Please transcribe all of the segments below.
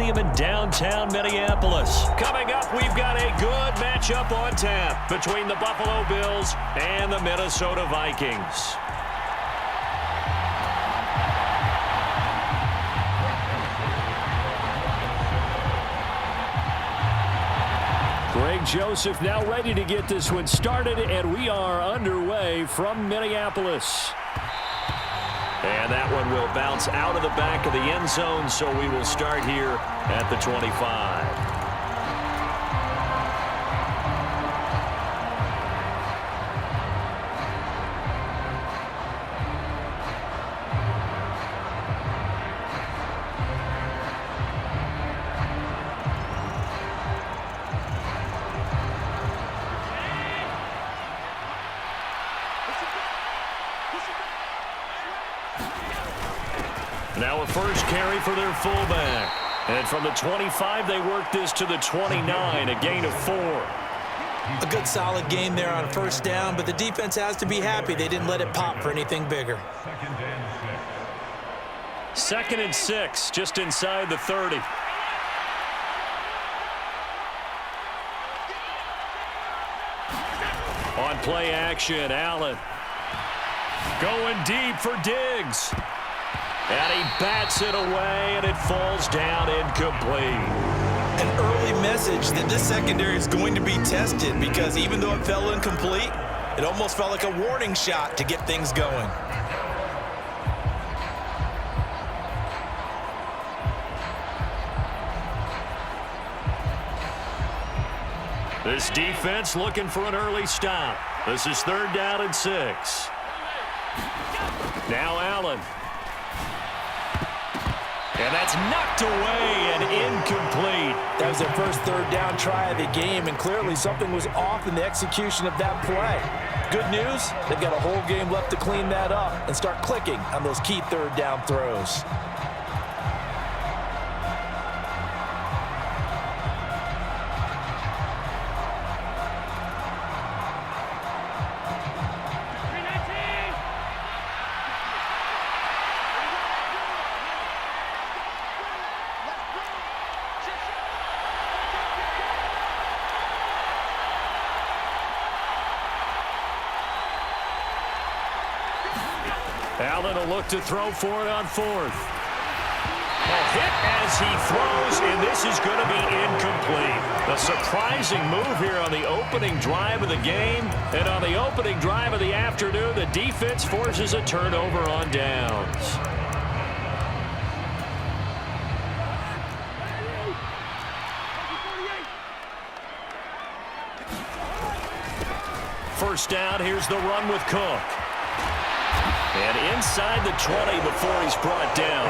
Stadium in downtown Minneapolis. Coming up, we've got a good matchup on tap between the Buffalo Bills and the Minnesota Vikings. Greg Joseph now ready to get this one started, and we are underway from Minneapolis. And that one will bounce out of the back of the end zone, so we will start here at the 25. Now a first carry for their fullback. And from the 25, they work this to the 29, a gain of 4. A good solid game there on first down, but the defense has to be happy they didn't let it pop for anything bigger. 2nd and 6, just inside the 30. On play action, Allen. Going deep for Diggs. And he bats it away, and it falls down incomplete. An early message that this secondary is going to be tested because even though it fell incomplete, it almost felt like a warning shot to get things going. This defense looking for an early stop. This is 3rd down and 6. Now Allen. And that's knocked away and incomplete. That was their first 3rd down try of the game, and clearly something was off in the execution of that play. Good news, they've got a whole game left to clean that up and start clicking on those key 3rd down throws. Allen will look to throw for it on 4th. A hit as he throws, and this is going to be incomplete. A surprising move here on the opening drive of the game. And on the opening drive of the afternoon, the defense forces a turnover on downs. First down, here's the run with Cook. And inside the 20 before he's brought down.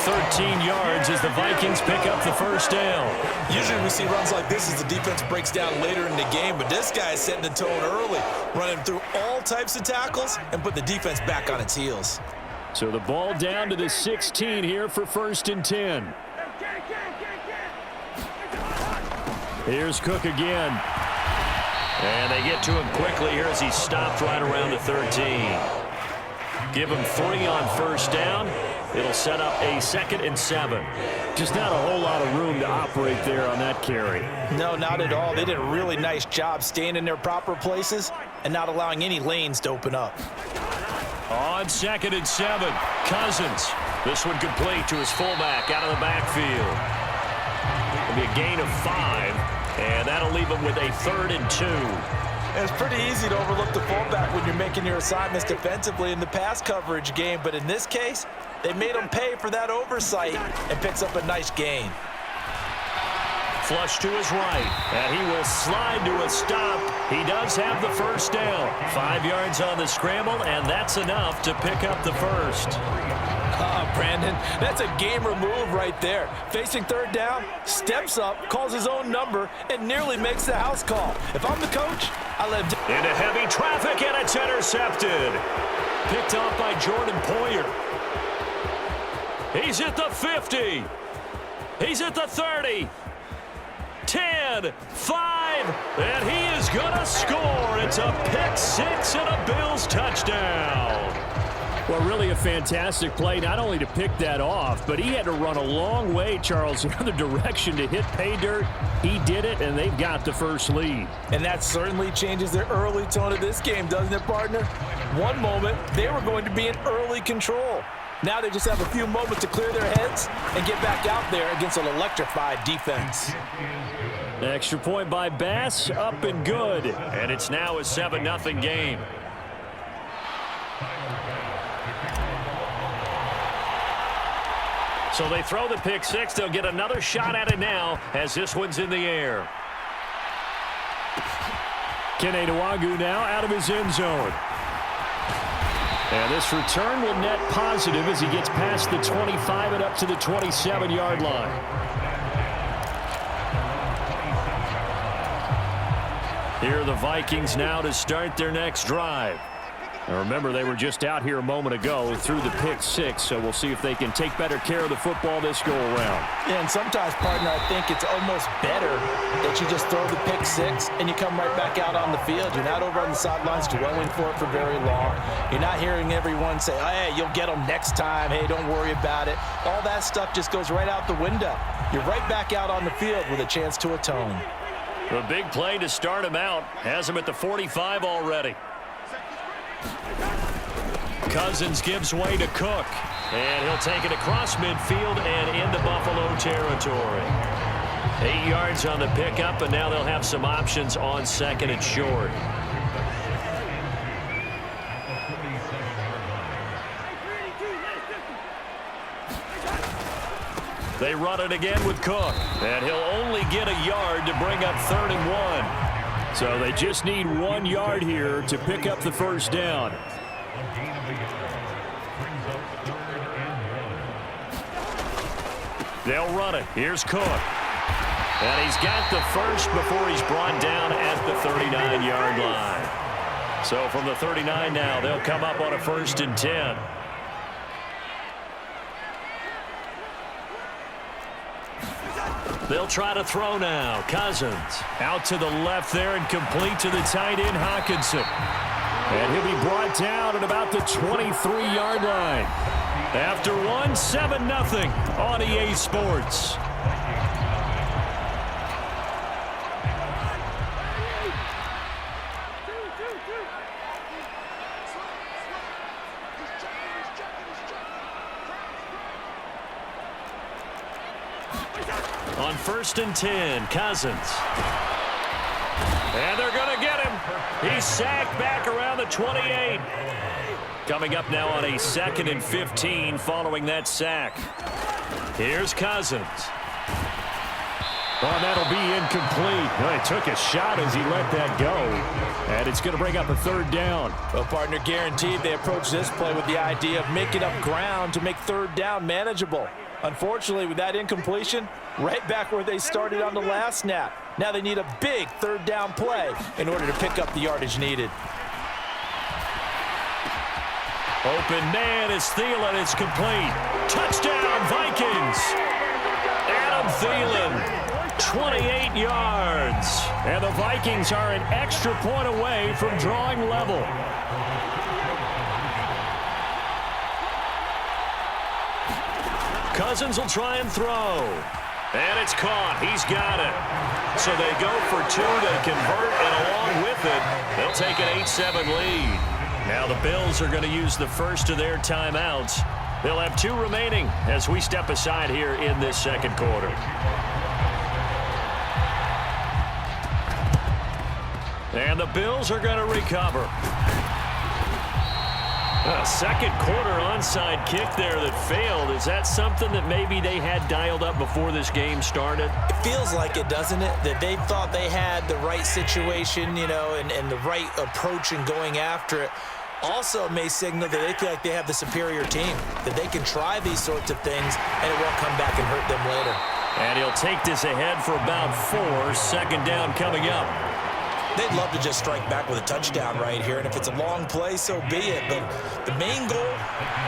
13 yards as the Vikings pick up the first down. Usually we see runs like this as the defense breaks down later in the game, but this guy is setting the tone early, running through all types of tackles and put the defense back on its heels. So the ball down to the 16 here for 1st and 10. Here's Cook again. And they get to him quickly here as he stopped right around the 13. Give him 3 on first down. It'll set up a 2nd and 7. Just not a whole lot of room to operate there on that carry. No, not at all. They did a really nice job staying in their proper places and not allowing any lanes to open up. On 2nd and 7, Cousins. This one complete to his fullback out of the backfield. It'll be a gain of 5, and that'll leave him with a 3rd and 2. It's pretty easy to overlook the fullback when you're making your assignments defensively in the pass coverage game, but in this case, they made him pay for that oversight and picks up a nice gain. Flush to his right, and he will slide to a stop. He does have the first down. 5 yards on the scramble, and that's enough to pick up the first. Brandon, that's a gamer move right there. Facing 3rd down, steps up, calls his own number, and nearly makes the house call. If I'm the coach, I let him... Into heavy traffic, and it's intercepted. Picked off by Jordan Poyer. He's at the 50. He's at the 30. 10, 5, and he is going to score. It's a pick 6 and a Bills touchdown. Well, really a fantastic play, not only to pick that off, but he had to run a long way, Charles, the other direction to hit pay dirt. He did it, and they've got the first lead. And that certainly changes the early tone of this game, doesn't it, partner? One moment, they were going to be in early control. Now they just have a few moments to clear their heads and get back out there against an electrified defense. Extra point by Bass, up and good. And it's now a 7-0 game. So they throw the pick six. They'll get another shot at it now as this one's in the air. Kene Nwagu now out of his end zone. And this return will net positive as he gets past the 25 and up to the 27-yard line. Here are the Vikings now to start their next drive. Now remember, they were just out here a moment ago through the pick six, so we'll see if they can take better care of the football this go-around. Yeah, and sometimes, partner, I think it's almost better that you just throw the pick six and you come right back out on the field. You're not over on the sidelines dwelling for it for very long. You're not hearing everyone say, oh, hey, you'll get them next time. Hey, don't worry about it. All that stuff just goes right out the window. You're right back out on the field with a chance to atone. A big play to start him out. Has him at the 45 already. Cousins gives way to Cook. And he'll take it across midfield and into Buffalo territory. 8 yards on the pickup, and now they'll have some options on second and short. They run it again with Cook. And he'll only get a yard to bring up 3rd and 1. So they just need 1 yard here to pick up the first down. They'll run it. Here's Cook. And he's got the first before he's brought down at the 39-yard line. So from the 39 now, they'll come up on a 1st and 10. They'll try to throw now. Cousins out to the left there and complete to the tight end, Hockenson. And he'll be brought down at about the 23-yard line. After 7-0 on EA Sports. On 1st and 10, Cousins. And they're going to get him. He's sacked back around the 28. Coming up now on a 2nd and 15 following that sack. Here's Cousins. Oh, that'll be incomplete. Well, he took a shot as he let that go. And it's going to bring up a 3rd down. Well, partner, guaranteed they approach this play with the idea of making up ground to make 3rd down manageable. Unfortunately, with that incompletion, right back where they started on the last snap. Now they need a big 3rd down play in order to pick up the yardage needed. Open man is Thielen. It's complete. Touchdown, Vikings. Adam Thielen, 28 yards. And the Vikings are an extra point away from drawing level. Cousins will try and throw. And it's caught. He's got it. So they go for 2 to convert, and along with it, they'll take an 8-7 lead. Now the Bills are going to use the first of their timeouts. They'll have 2 remaining as we step aside here in this 2nd quarter. And the Bills are going to recover. A 2nd quarter onside kick there that failed. Is that something that maybe they had dialed up before this game started? It feels like it, doesn't it? That they thought they had the right situation, you know, and the right approach in going after it. Also may signal that they feel like they have the superior team, that they can try these sorts of things and it won't come back and hurt them later. And he'll take this ahead for about 4. 2nd down coming up. They'd love to just strike back with a touchdown right here, and if it's a long play, so be it. But the main goal,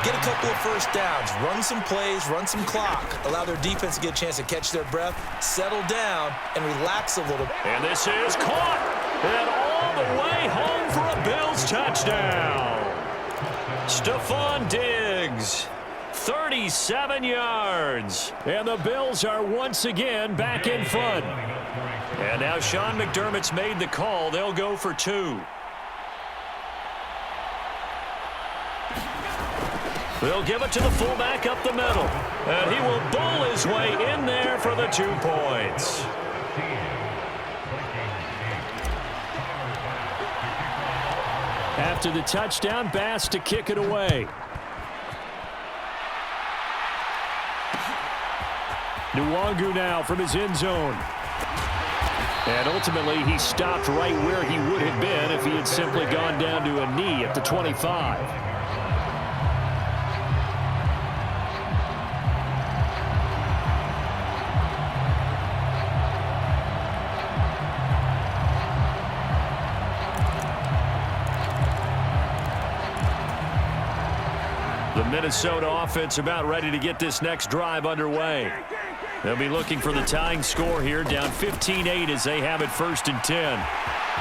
get a couple of 1st downs, run some plays, run some clock, allow their defense to get a chance to catch their breath, settle down, and relax a little. And this is caught, and all the way home for a Bills touchdown. Stephon Diggs, 37 yards. And the Bills are once again back in front. And now Sean McDermott's made the call. They'll go for 2. They'll give it to the fullback up the middle. And he will bull his way in there for the 2 points. After the touchdown, Bass to kick it away. Nwangu now from his end zone. And ultimately, he stopped right where he would have been if he had simply gone down to a knee at the 25. The Minnesota offense about ready to get this next drive underway. They'll be looking for the tying score here, down 15-8 as they have it 1st and 10.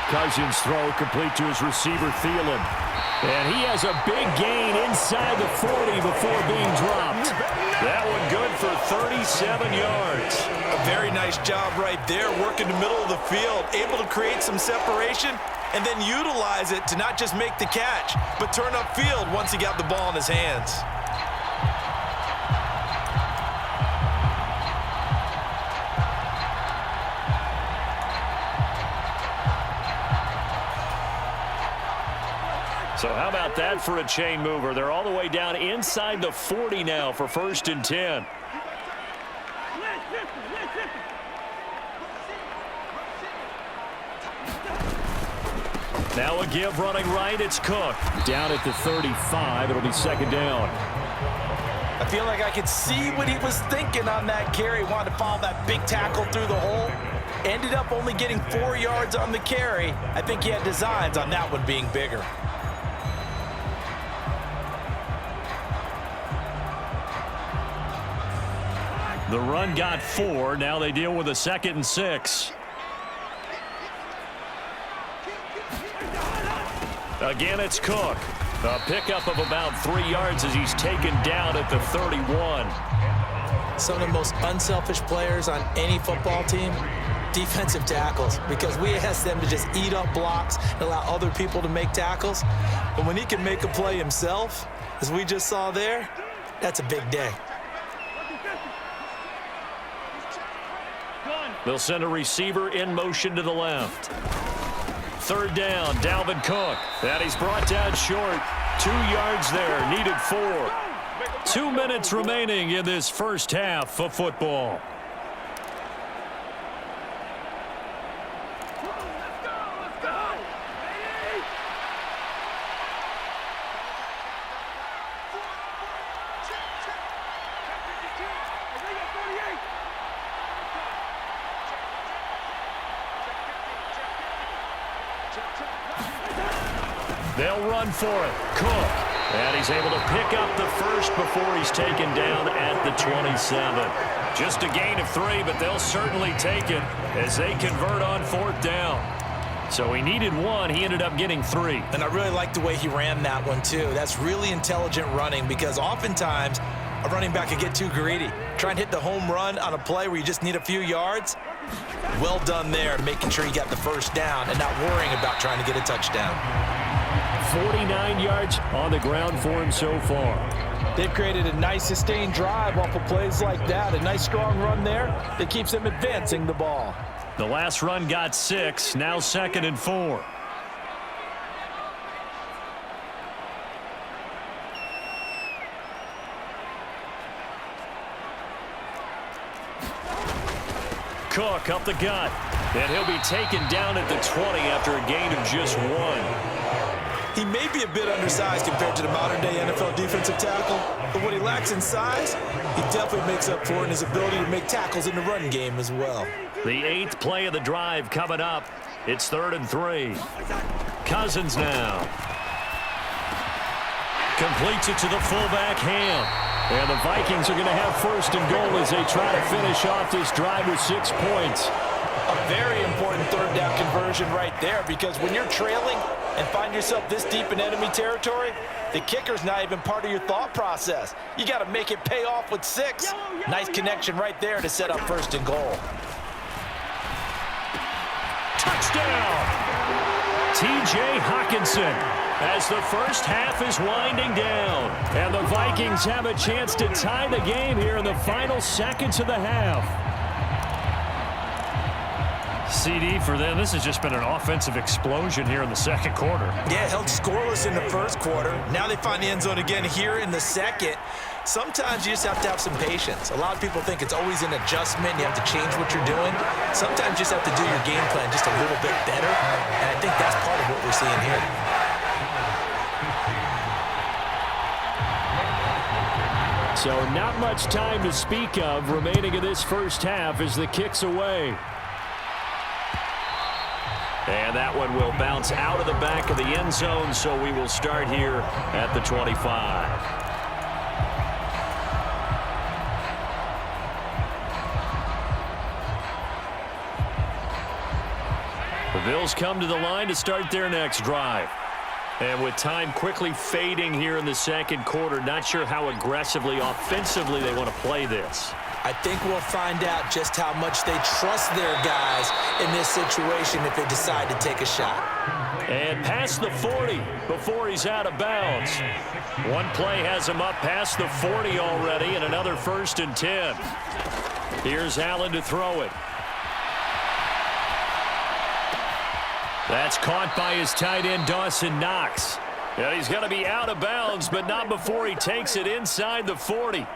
Cousins throw complete to his receiver, Thielen. And he has a big gain inside the 40 before being dropped. That one good for 37 yards. A very nice job right there, working the middle of the field, able to create some separation and then utilize it to not just make the catch, but turn upfield once he got the ball in his hands. So how about that for a chain mover? They're all the way down inside the 40 now for 1st and 10. Now a give running right. It's Cook. Down at the 35. It'll be 2nd down. I feel like I could see what he was thinking on that carry. Wanted to follow that big tackle through the hole. Ended up only getting 4 yards on the carry. I think he had designs on that one being bigger. The run got 4. Now they deal with a 2nd and 6. Again, it's Cook. A pickup of about 3 yards as he's taken down at the 31. Some of the most unselfish players on any football team, defensive tackles, because we ask them to just eat up blocks and allow other people to make tackles. But when he can make a play himself, as we just saw there, that's a big day. They'll send a receiver in motion to the left. 3rd down, Dalvin Cook. And he's brought down short. 2 yards there, needed 4. 2 minutes remaining in this first half of football. They'll run for it. Cook. And he's able to pick up the first before he's taken down at the 27. Just a gain of 3, but they'll certainly take it as they convert on 4th down. So he needed 1. He ended up getting 3. And I really like the way he ran that one, too. That's really intelligent running because oftentimes a running back can get too greedy. Try and hit the home run on a play where you just need a few yards. Well done there, making sure you got the first down and not worrying about trying to get a touchdown. 49 yards on the ground for him so far. They've created a nice sustained drive off of plays like that. A nice strong run there that keeps them advancing the ball. The last run got 6. Now 2nd and 4. Cook up the gut. And he'll be taken down at the 20 after a gain of just 1. He may be a bit undersized compared to the modern-day NFL defensive tackle, but what he lacks in size, he definitely makes up for in his ability to make tackles in the run game as well. The 8th play of the drive coming up. It's 3rd and 3. Cousins now. Completes it to the fullback, Ham. And the Vikings are going to have first and goal as they try to finish off this drive with 6 points. A very important third down conversion right there, because when you're trailing and find yourself this deep in enemy territory, the kicker's not even part of your thought process. You got to make it pay off with 6. Nice connection right there to set up first and goal. Touchdown! T.J. Hockenson, as the first half is winding down. And the Vikings have a chance to tie the game here in the final seconds of the half. CD for them, this has just been an offensive explosion here in the second quarter. Yeah, held scoreless in the first quarter. Now they find the end zone again here in the second. Sometimes you just have to have some patience. A lot of people think it's always an adjustment. You have to change what you're doing. Sometimes you just have to do your game plan just a little bit better. And I think that's part of what we're seeing here. So not much time to speak of remaining in this first half as the kick's away. And that one will bounce out of the back of the end zone, so we will start here at the 25. The Bills come to the line to start their next drive. And with time quickly fading here in the second quarter, not sure how aggressively, offensively they want to play this. I think we'll find out just how much they trust their guys in this situation if they decide to take a shot. And past the 40 before he's out of bounds. One play has him up past the 40 already, and another 1st and 10. Here's Allen to throw it. That's caught by his tight end, Dawson Knox. And he's going to be out of bounds, but not before he takes it inside the 40.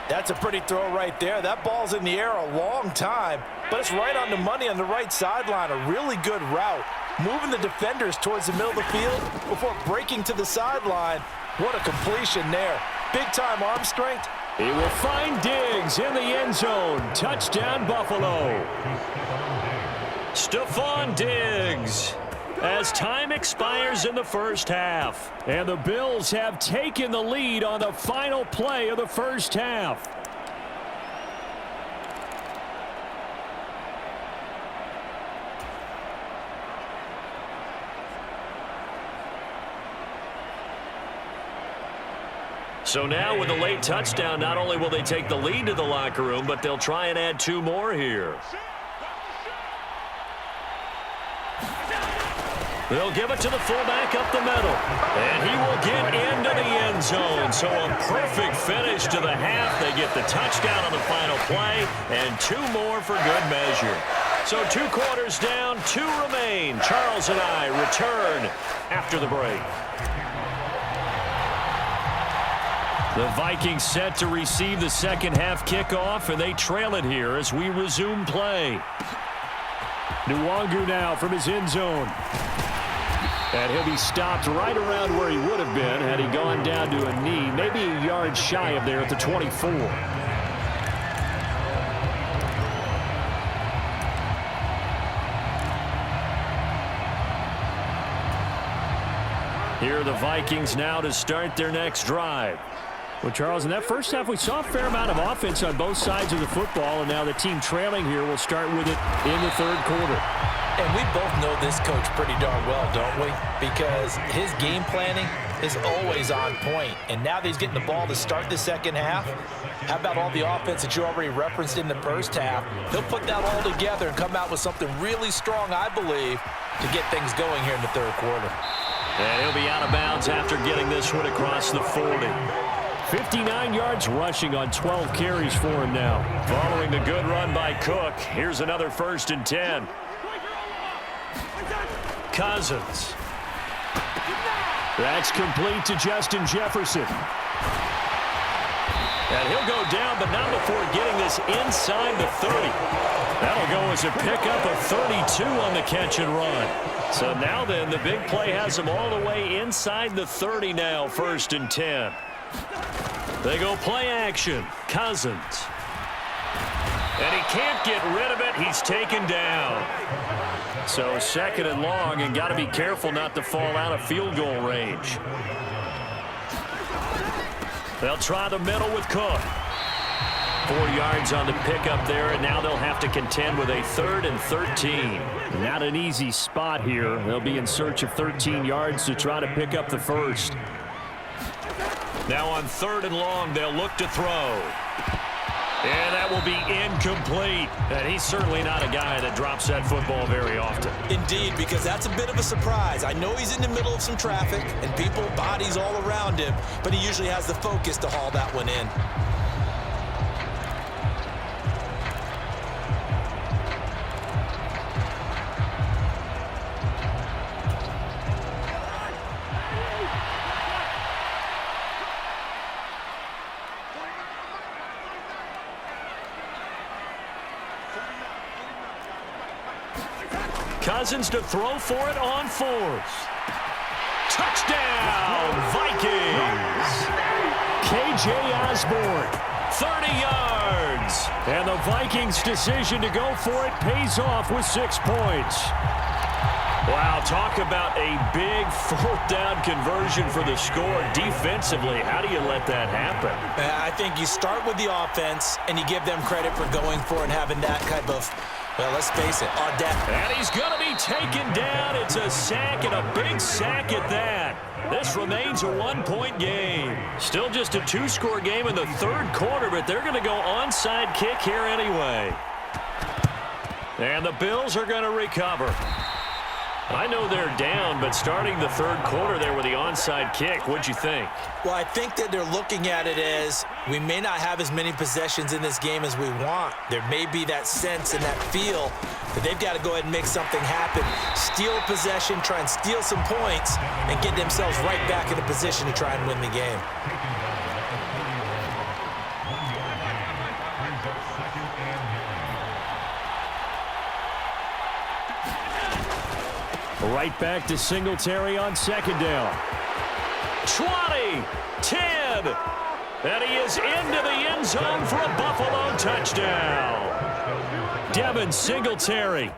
That's a pretty throw right there. That ball's in the air a long time, but it's right on the money on the right sideline. A really good route. Moving the defenders towards the middle of the field before breaking to the sideline. What a completion there. Big-time arm strength. He will find Diggs in the end zone. Touchdown, Buffalo. Stephon Diggs, as time expires in the first half. And the Bills have taken the lead on the final play of the first half. So now with a late touchdown, not only will they take the lead to the locker room, but they'll try and add 2 more here. They'll give it to the fullback up the middle. And he will get into the end zone. So a perfect finish to the half. They get the touchdown on the final play, and 2 more for good measure. So 2 quarters down, 2 remain. Charles and I return after the break. The Vikings set to receive the second half kickoff, and they trail it here as we resume play. Nwangu now from his end zone. And he'll be stopped right around where he would have been had he gone down to a knee, maybe a yard shy of there at the 24. Here are the Vikings now to start their next drive. Well, Charles, in that first half, we saw a fair amount of offense on both sides of the football, and now the team trailing here will start with it in the third quarter. And we both know this coach pretty darn well, don't we? Because his game planning is always on point. And now that he's getting the ball to start the second half, how about all the offense that you already referenced in the first half? He'll put that all together and come out with something really strong, I believe, to get things going here in the third quarter. And he'll be out of bounds after getting this one across the 40. 59 yards rushing on 12 carries for him now. Following the good run by Cook, here's another 1st and 10. Cousins. That's complete to Justin Jefferson. And he'll go down, but not before getting this inside the 30. That'll go as a pickup of 32 on the catch and run. So now then, the big play has him all the way inside the 30 now, 1st and 10. They go play action. Cousins. And he can't get rid of it. He's taken down. So 2nd and long, and got to be careful not to fall out of field goal range. They'll try the middle with Cook. 4 yards on the pickup there, and now they'll have to contend with a 3rd and 13. Not an easy spot here. They'll be in search of 13 yards to try to pick up the first. Now on 3rd and long, they'll look to throw. And that will be incomplete. And he's certainly not a guy that drops that football very often. Indeed, because that's a bit of a surprise. I know he's in the middle of some traffic and people, bodies all around him, but he usually has the focus to haul that one in. Cousins to throw for it on 4th. Touchdown, Vikings! K.J. Osborne. 30 yards. And the Vikings' decision to go for it pays off with 6 points. Wow, talk about a big 4th down conversion for the score. Defensively, how do you let that happen? I think you start with the offense, and you give them credit for going for it and having that type of, well, let's face it, audacity. And he's going to be taken down. It's a sack, and a big sack at that. This remains a 1-point game. Still just a 2-score game in the 3rd quarter, but they're going to go onside kick here anyway. And the Bills are going to recover. I know they're down, but starting the 3rd quarter there with the onside kick, what'd you think? Well, I think that they're looking at it as we may not have as many possessions in this game as we want. There may be that sense and that feel that they've got to go ahead and make something happen. Steal a possession, try and steal some points, and get themselves right back in a position to try and win the game. Right back to Singletary on 2nd down. 20, 10, and he is into the end zone for a Buffalo touchdown. Devin Singletary